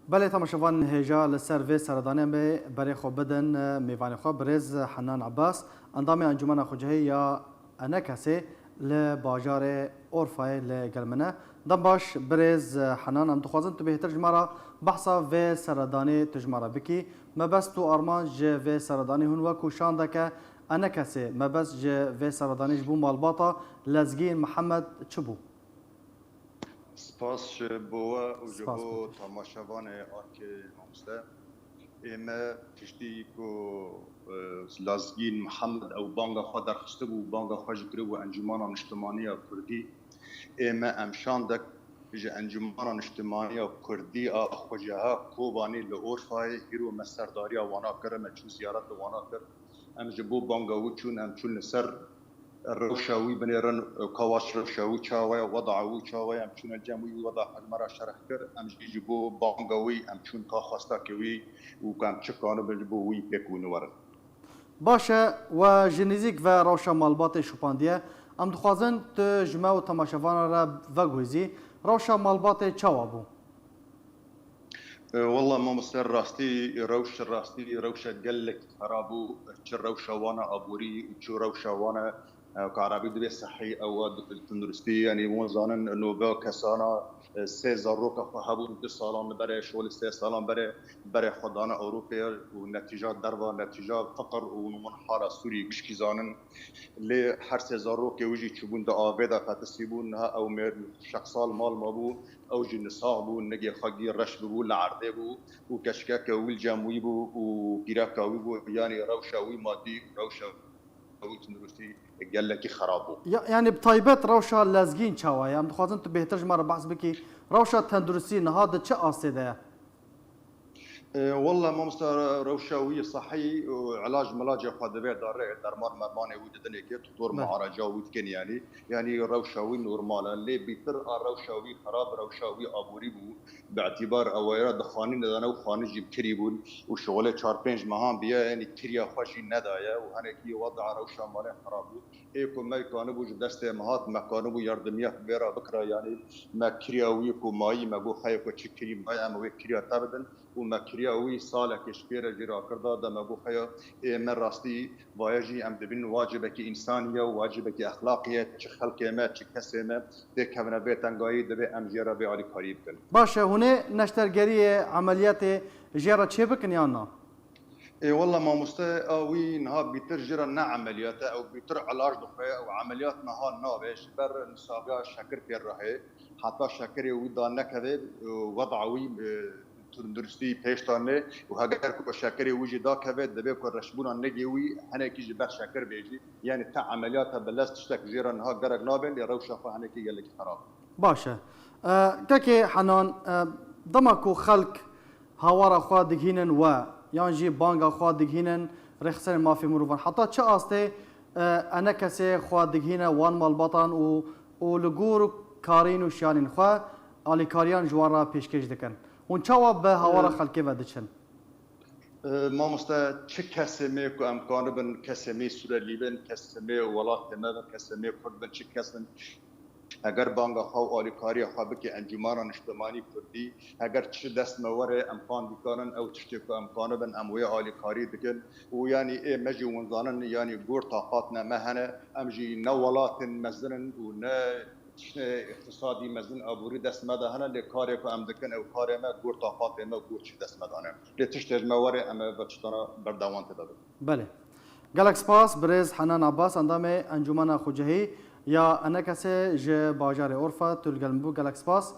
بله تماشاوان هجا لسر و سردانه به برای خوب بدن میوانی خوب برز حنان عباس اندام انجمن خوجهی یا انا کسی لباجار اورفای لگلمنه دم باش برز حنان ام تخوازن تو بهتر جمارا بحثا و سردانه تجمارا بکی مبس تو آرمان جه و سردانه هن وکو شانده که انا کسی مبس جه و سردانه جبو مالباطا لزگین محمد چبو سپاس بوا و جبو تماشاوان آرک مامسته اما تشتی کو لازگین محمد او بانگا خود درخسته بو بانگا خواج کرده و انجمان اجتماعی کردی اما امشان بج انجمان اجتماعی کردی آخوجها کوبانی لورفای هیرو مسرداری وانا کرد مچو زیارت وانا کرد ام جبو بانگا و چون ام چون سر روشاوي بنيرن كواش روشاوي شاوي وضعوا شاوي ام شون الجموي وضع حجمرا شرح كر ام جيبو بانغوي ام شون كا خاستا كوي وكان تشكانو بجبو وي بيكون ورن باشه و جنزیک و روشا مالبات شوپاندیه ام دخوازن تجمع و تماشاوان را وگوزی روشا مالبات چوابو والله ما مصير راستي روش قلك خرابو روشه وانا ابوري روشه وانا كعربي دبي صحي او التندرستي يعني مو ظانن انه با كسانا 3000 روكا فهبو 2 سالان برای شغل 3 سالان برای خدانا اوروبا ونتيجه دربا نتيجه فقر ومنحاره سوري مش ظانن لي هر 3000 روكا ويجي تشبون دا ابدا فتسيبونها او مر شخصال مال مابو او جن صاحبو نجي خاجي رش بو لعرده بو وكشكاكا والجاموي بو وبيراكاوي بو يعني روشاوي مادي روشا تندرستي قال لك خرابو يعني بطيبات روشا لازقين شوايا ام دخوازن تو بهتر جمارا بحث بكي روشا تندرسي نهاد چه آسيده والله ما مستر روشاوي صحي وعلاج ملاجئ خدمه داره درمان مرمانه وددنه که دكتور معالجه ودكن يعني روشاوي نورمال اللي بيتر روشاوي خراب روشاوي ابوري بو باعتبار اويرا دخانين دنا وخانج بكريبون وشغله 4 5 مهام بيا يعني كريا خوشي ندايه وهنكي وضع روشا مال خراب ايكو ما كانوا بو دست مهات ما كانوا بو يردميه بيرا بكره يعني ما كرياوي كو ماي ما بو خايكو تشكري ما ام كريا تبدن ومكريا وي صالح كشبيره جرا كردا دم ابو خيا من راستي واجي ام دبن واجبك انسانيه وواجبك اخلاقيه خلق ما كسمه دك من بيتنغاي دبي ام جرا بي علي قريب كن باشه هنا نشترگری عملیات جرا چه بکن یا نه والله ما مستوي نها بترجر نا عمليات او بتر علاج دخه او عمليات نها نابش بر نسابه شكر في الرهي حتى شكر ودا نكذب وضعوي تندرستي پیشتانه و اگر کو شکر وجی دا که دبی کو رشبون نگیوی هنه کی جبر شکر بیجی یعنی تا عملیات بلست تشتک زیرا ها گرگ نابل یا روش خو هنه کی گلک خراب باشه ککی حنان دمکو خلق هوارا خوا دگینن و یانجی بانگا خوا دگینن رخصن مافی مروفان حتی چه آسته انا کسی خوا دگینه وان مالباطان و لگور کارین و شانین خوا آلی کاریان جوارا پیشکش دکن اون چاوا به هوارا خلقی و دچن ما مستا چه کسمی کو امکان بن کسمی سوره لیبن کسمی ولات ما کسمی کرد چه کسن اگر بانگا خو آلی کاری خو بکی انجمان اجتماعی کردی اگر چه دست موره امکان بکنن او چه کو امکان بن اموی آلی کاری دکن و یعنی ای مجی ونزانن یعنی گور طاقتنا مهنه امجی نولات مزنن و نه اقتصادي مزن ابوري دست مدهنا لكاري كو ام دكن او كاري ما غور طاقات ما غور شي دست مدهنا لتشتج موري اما بتشتنا بردوان تدبر بله جالكس باس برز حنان عباس اندام انجمن خوجهي يا انا كسي ج باجار اورفا تلقلمبو جالكس باس